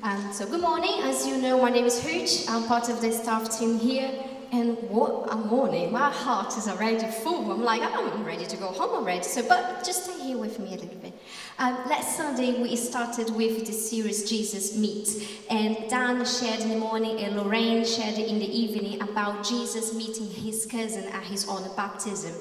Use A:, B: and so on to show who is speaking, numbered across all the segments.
A: So good morning. As you know, my name is Hooch. I'm part of the staff team here. And what a morning. My heart is already full. I'm like, I'm ready to go home already. But just stay here with me a little bit. Last Sunday, we started with the series Jesus Meets. And Dan shared in the morning and Lorraine shared in the evening about Jesus meeting his cousin at his own baptism.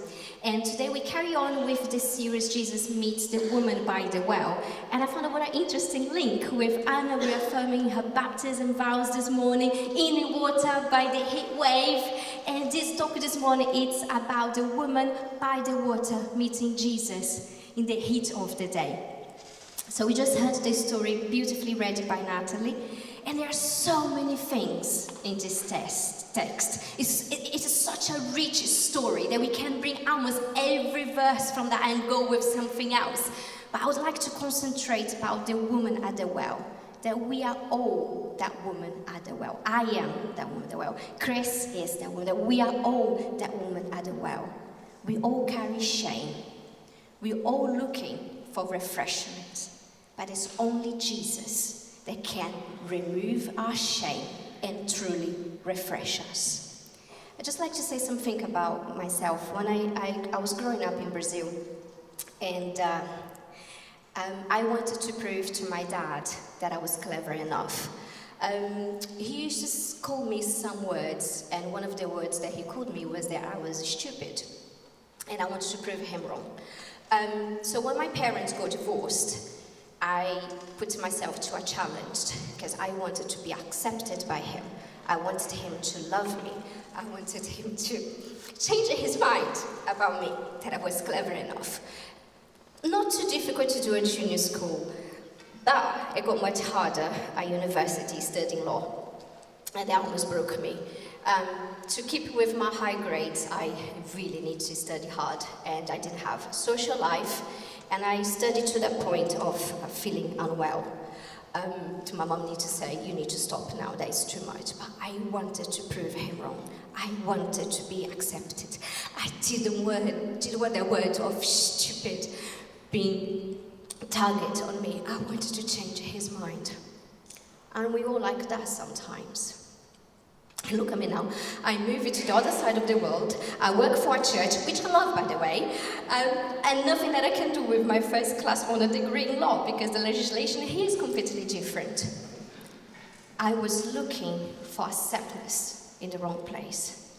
A: And today we carry on with the series Jesus Meets the Woman by the Well. And I found a very interesting link with Anna reaffirming her baptism vows this morning in the water by the heat wave. And this talk this morning, it's about the woman by the water meeting Jesus in the heat of the day. So we just heard this story beautifully read by Natalie. And there are so many things in this text. It's such a rich story that we can bring almost every verse from that and go with something else. But I would like to concentrate about the woman at the well. That we are all that woman at the well. I am that woman at the well. Chris is that woman. That we are all that woman at the well. We all carry shame. We're all looking for refreshment. But it's only Jesus that can remove our shame and truly refresh us. I'd just like to say something about myself. When I was growing up in Brazil, and I wanted to prove to my dad that I was clever enough. He used to call me some words, and one of the words that he called me was that I was stupid, and I wanted to prove him wrong. So when my parents got divorced, I put myself to a challenge because I wanted to be accepted by him. I wanted him to love me. I wanted him to change his mind about me, that I was clever enough. Not too difficult to do at junior school, but it got much harder at university studying law, and that almost broke me. To keep with my high grades, I really need to study hard, and I didn't have a social life, and I studied to the point of feeling unwell. To my mum need to say, you need to stop now, that is too much. But I wanted to prove him wrong. I wanted to be accepted. I didn't want the word of stupid being targeted on me. I wanted to change his mind. And we all like that sometimes. Look at me now. I moved to the other side of the world. I work for a church, which I love, by the way, and nothing that I can do with my first class honor degree in law, because the legislation here is completely different. I was looking for acceptance in the wrong place.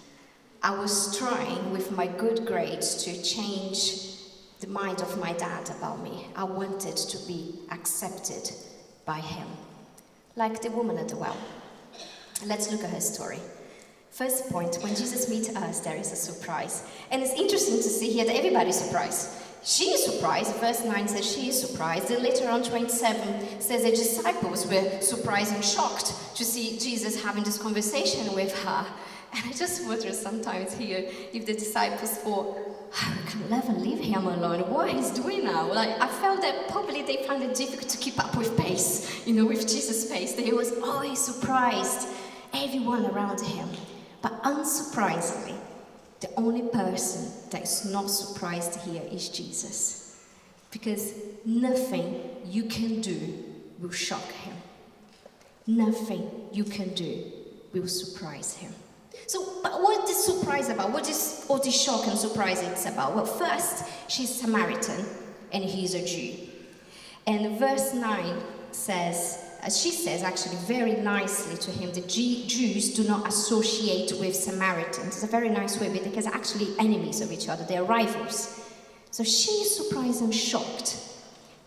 A: I was trying with my good grades to change the mind of my dad about me. I wanted to be accepted by him, like the woman at the well. Let's look at her story. First point, when Jesus meets us, there is a surprise. And it's interesting to see here that everybody's surprised. She is surprised. Verse 9 says she is surprised. Then later on, 27 says the disciples were surprised and shocked to see Jesus having this conversation with her. And I just wonder sometimes here if the disciples thought, I can never leave him alone. What he's doing now? Like, I felt that probably they found it difficult to keep up with pace, with Jesus' pace. That he was always surprised. Everyone around him. But unsurprisingly, the only person that is not surprised here is Jesus. Because nothing you can do will shock him. Nothing you can do will surprise him. So, but what is surprise about? What is all this shock and surprise it's about? Well, first, she's Samaritan and he's a Jew. And verse 9 says, as she says actually very nicely to him, the Jews do not associate with Samaritans. It's a very nice way because they're actually enemies of each other. They're rivals. So she is surprised and shocked.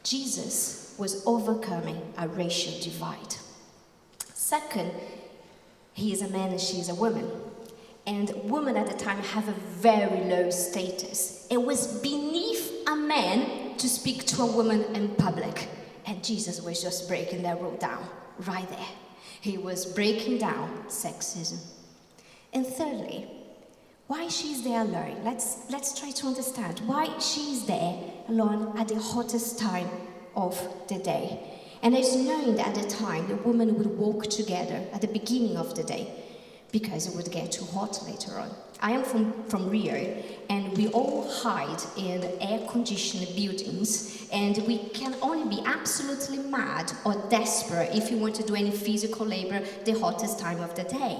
A: Jesus was overcoming a racial divide. Second, he is a man and she is a woman. And women at the time have a very low status. It was beneath a man to speak to a woman in public. And Jesus was just breaking that rule down right there. He was breaking down sexism. And thirdly, why she's there alone? Let's try to understand why she's there alone at the hottest time of the day. And it's known that at the time the women would walk together at the beginning of the day. because it would get too hot later on. I am from Rio, and we all hide in air-conditioned buildings, and we can only be absolutely mad or desperate if you want to do any physical labor the hottest time of the day.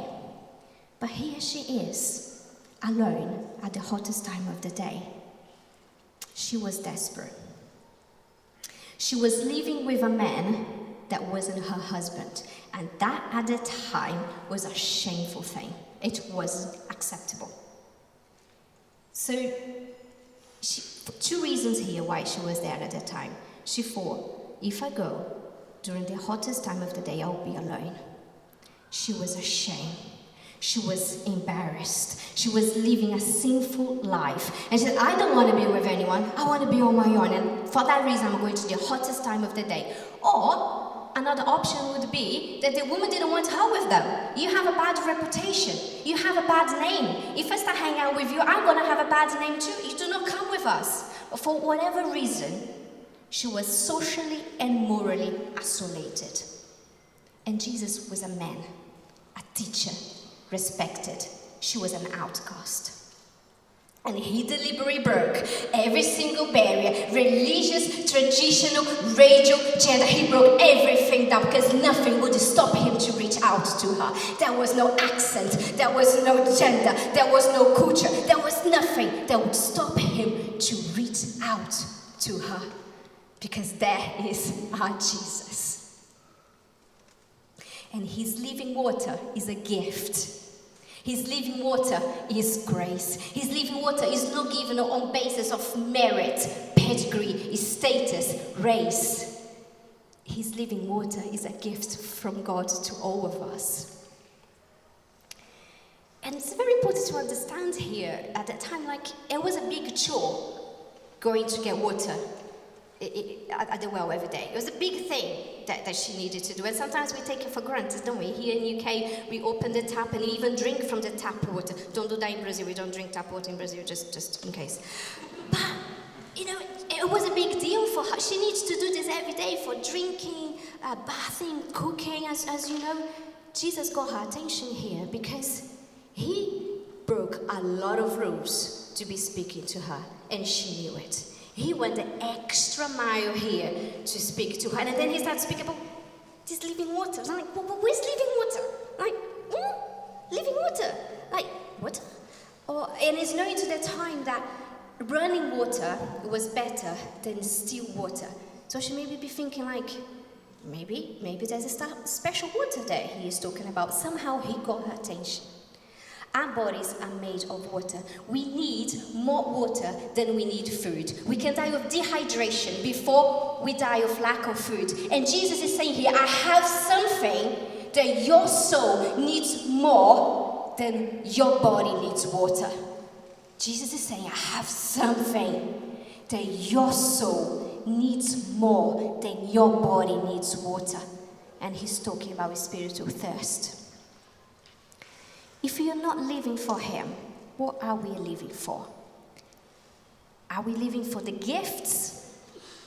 A: But here she is, alone at the hottest time of the day. She was desperate. She was living with a man that wasn't her husband, and that at the time was a shameful thing. It wasn't acceptable. So, for 2 reasons here why she was there at that time. She thought, if I go during the hottest time of the day, I'll be alone. She was ashamed. She was embarrassed. She was living a sinful life. And she said, I don't want to be with anyone. I want to be on my own. And for that reason, I'm going to the hottest time of the day. Or another option would be that the woman didn't want her with them. You have a bad reputation. You have a bad name. If I start hanging out with you, I'm going to have a bad name too. You do not come with us. But for whatever reason, she was socially and morally isolated. And Jesus was a man, a teacher, respected. She was an outcast. And he deliberately broke every single barrier, religious, traditional, racial, gender. He broke everything down because nothing would stop him to reach out to her. There was no accent, there was no gender, there was no culture, there was nothing that would stop him to reach out to her. Because there is our Jesus. And his living water is a gift. His living water is grace. His living water is not given on basis of merit, pedigree, status, race. His living water is a gift from God to all of us. And it's very important to understand here, at that time, like, it was a big chore going to get water at the well every day. It was a big thing that she needed to do, and sometimes we take it for granted, don't we? Here in UK, we open the tap and even drink from the tap water. Don't do that in Brazil. We don't drink tap water in Brazil, just in case. But you know, it was a big deal for her. She needs to do this every day for drinking, bathing, cooking. As you know, Jesus got her attention here because he broke a lot of rules to be speaking to her, and she knew it. He went the extra mile here to speak to her. And then he started speaking about this living water. I was like, where's living water? Like, living water? Like, what? And it's known to the time that running water was better than still water. So she may be thinking like, maybe there's a special water that he is talking about. Somehow he got her attention. Our bodies are made of water. We need more water than we need food. We can die of dehydration before we die of lack of food. And Jesus is saying here, I have something that your soul needs more than your body needs water. Jesus is saying, I have something that your soul needs more than your body needs water. And he's talking about spiritual thirst. If we are not living for him, what are we living for? Are we living for the gifts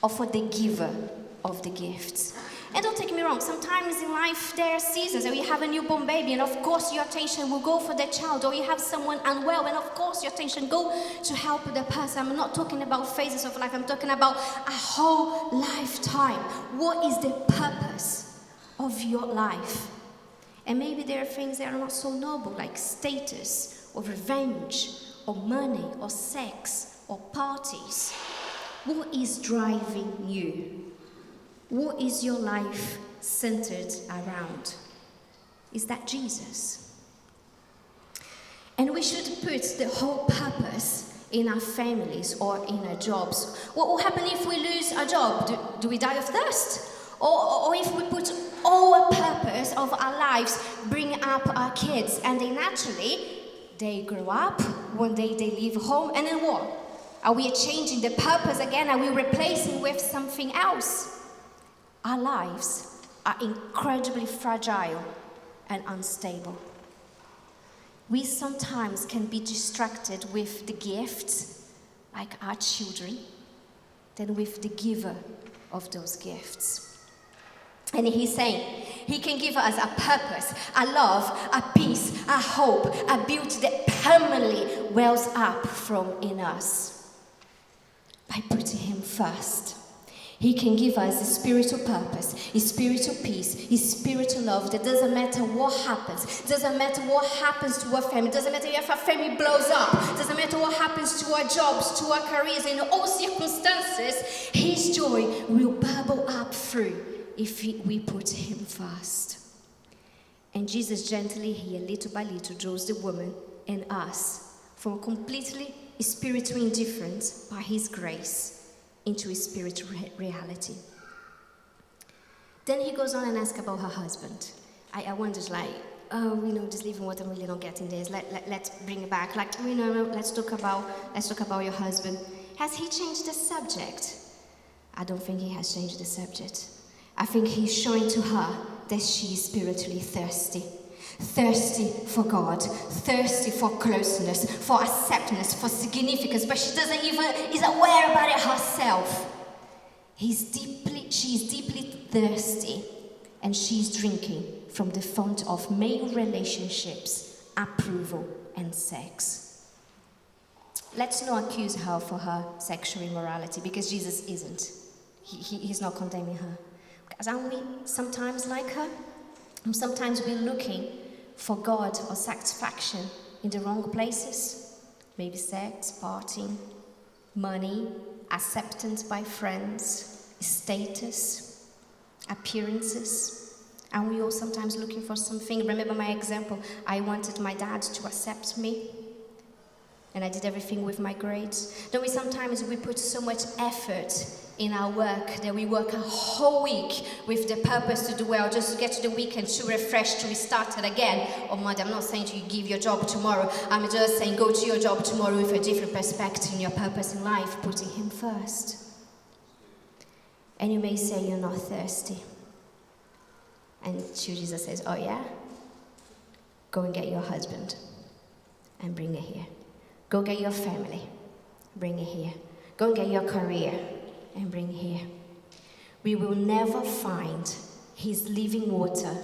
A: or for the giver of the gifts? And don't take me wrong, sometimes in life there are seasons and you have a newborn baby and of course your attention will go for the child, or you have someone unwell and of course your attention go to help the person. I'm not talking about phases of life, I'm talking about a whole lifetime. What is the purpose of your life? And maybe there are things that are not so noble, like status, or revenge, or money, or sex, or parties. What is driving you? What is your life centered around? Is that Jesus? And we should put the whole purpose in our families or in our jobs. What will happen if we lose our job? Do we die of thirst? Or if we put all our purpose of our lives, bring up our kids, and they grow up, one day they leave home, and then what? Are we changing the purpose again? Are we replacing with something else? Our lives are incredibly fragile and unstable. We sometimes can be distracted with the gifts, like our children, than with the giver of those gifts. And he's saying, He can give us a purpose, a love, a peace, a hope, a beauty that permanently wells up from in us. By putting him first. He can give us a spiritual purpose, a spiritual peace, a spiritual love that doesn't matter what happens. Doesn't matter what happens to our family. Doesn't matter if our family blows up. Doesn't matter what happens to our jobs, to our careers. In all circumstances, his joy will bubble up through if we put him first. And Jesus gently here, little by little, draws the woman and us from completely spiritual indifference by his grace into his spiritual reality. Then he goes on and asks about her husband. I wondered, like, this living water, I'm really not getting this. Let's bring it back. Like, let's talk about your husband. Has he changed the subject? I don't think he has changed the subject. I think he's showing to her that she is spiritually thirsty. Thirsty for God, thirsty for closeness, for acceptance, for significance, but she doesn't even is aware about it herself. She's deeply thirsty, and she's drinking from the fount of male relationships, approval, and sex. Let's not accuse her for her sexual immorality, because Jesus isn't. He's not condemning her. Because aren't we sometimes like her? And sometimes we're looking for God or satisfaction in the wrong places. Maybe sex, partying, money, acceptance by friends, status, appearances. And we all sometimes looking for something. Remember my example, I wanted my dad to accept me. And I did everything with my grades. Don't we sometimes put so much effort in our work that we work a whole week with the purpose to do well, just to get to the weekend, to refresh, to restart it again. Oh, Mother, I'm not saying to you give your job tomorrow. I'm just saying go to your job tomorrow with a different perspective in your purpose in life, putting him first. And you may say you're not thirsty. And Jesus says, oh yeah? Go and get your husband and bring it here. Go get your family, bring it here. Go and get your career and bring it here. We will never find his living water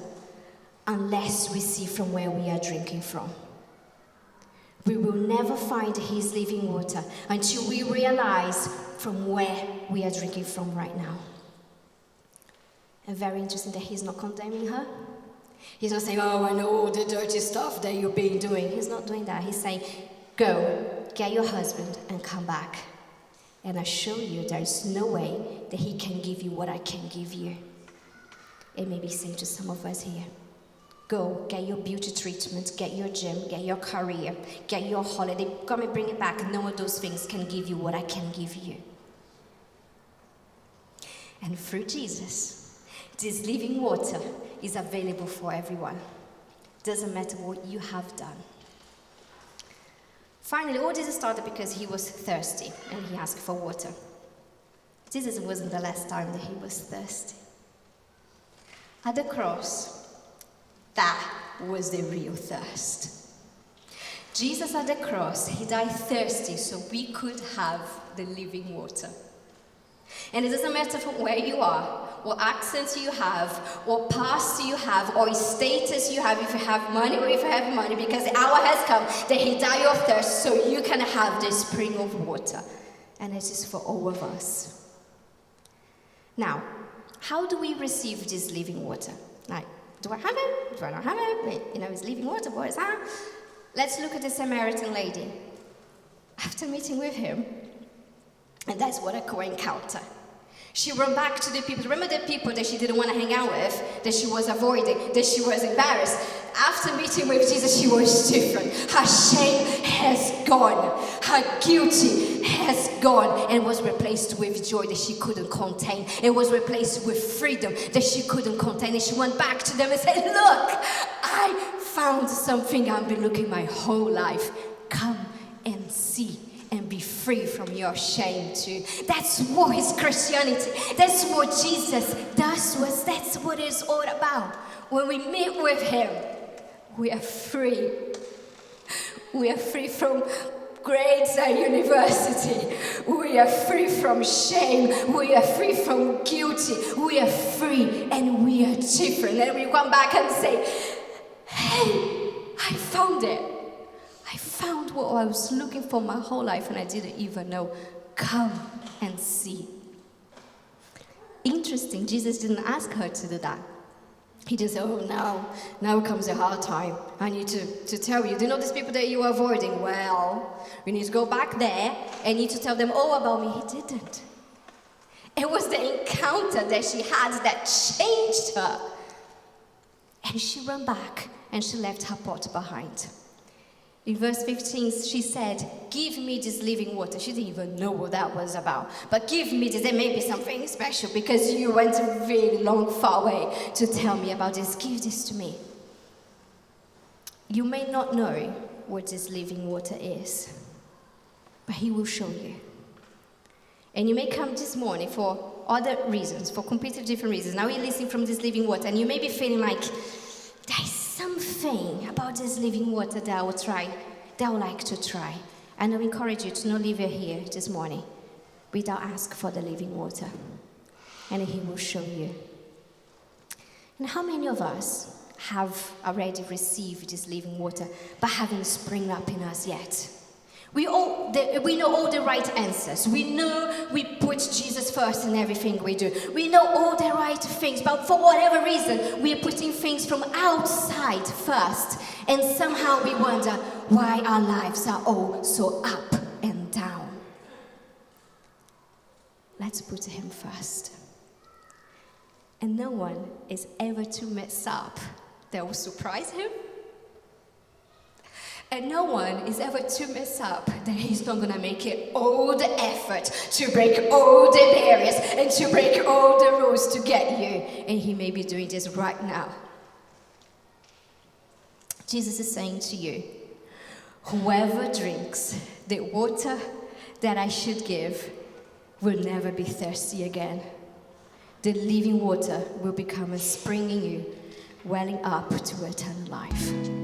A: unless we see from where we are drinking from. We will never find his living water until we realize from where we are drinking from right now. And very interesting that he's not condemning her. He's not saying, oh, I know all the dirty stuff that you've been doing. He's not doing that. He's saying, go, get your husband and come back. And I show you there is no way that he can give you what I can give you. It may be saying to some of us here, go, get your beauty treatment, get your gym, get your career, get your holiday, come and bring it back. None of those things can give you what I can give you. And through Jesus, this living water is available for everyone. Doesn't matter what you have done. Finally, all this started because he was thirsty and he asked for water. Jesus wasn't the last time that he was thirsty. At the cross, that was the real thirst. Jesus at the cross, he died thirsty so we could have the living water. And it doesn't matter from where you are, what accent you have, what past you have, or status you have, if you have money or if you have money, because the hour has come that he died of thirst so you can have this spring of water. And it is for all of us. Now, how do we receive this living water? Like, do I have it? Do I not have it? It's living water, what is that? Let's look at the Samaritan lady. After meeting with him, and that's what I call encounter. She ran back to the people. Remember the people that she didn't want to hang out with, that she was avoiding, that she was embarrassed. After meeting with Jesus, she was different. Her shame has gone. Her guilty has gone and was replaced with joy that she couldn't contain. It was replaced with freedom that she couldn't contain. And she went back to them and said, look, I found something I've been looking my whole life. Come and see. And be free from your shame too. That's what is Christianity. That's what Jesus does to us. That's what it's all about. When we meet with him, we are free. We are free from greater university. We are free from shame. We are free from guilty. We are free and we are different. And we come back and say, hey, I found it. I found what I was looking for my whole life and I didn't even know. Come and see. Interesting, Jesus didn't ask her to do that. He didn't say, oh, now comes a hard time. I need to tell you. Do you know these people that you are avoiding? Well, we need to go back there and need to tell them all about me. He didn't. It was the encounter that she had that changed her. And she ran back and she left her pot behind. In verse 15, she said, give me this living water. She didn't even know what that was about. But give me this. There may be something special because you went a really long, far way to tell me about this. Give this to me. You may not know what this living water is, but he will show you. And you may come this morning for other reasons, for completely different reasons. Now you're listening from this living water, and you may be feeling like, there's something about this living water that I would like to try. And I encourage you to not leave here this morning without asking for the living water. And he will show you. And how many of us have already received this living water, but haven't sprung up in us yet? We know all the right answers. We know we put Jesus first in everything we do. We know all the right things, but for whatever reason, we are putting things from outside first. And somehow we wonder why our lives are all so up and down. Let's put him first. And no one is ever to mess up that will surprise him. And no one is ever to mess up that he's not going to make it all the effort to break all the barriers and to break all the rules to get you. And he may be doing this right now. Jesus is saying to you, whoever drinks the water that I should give will never be thirsty again. The living water will become a spring in you, welling up to eternal life.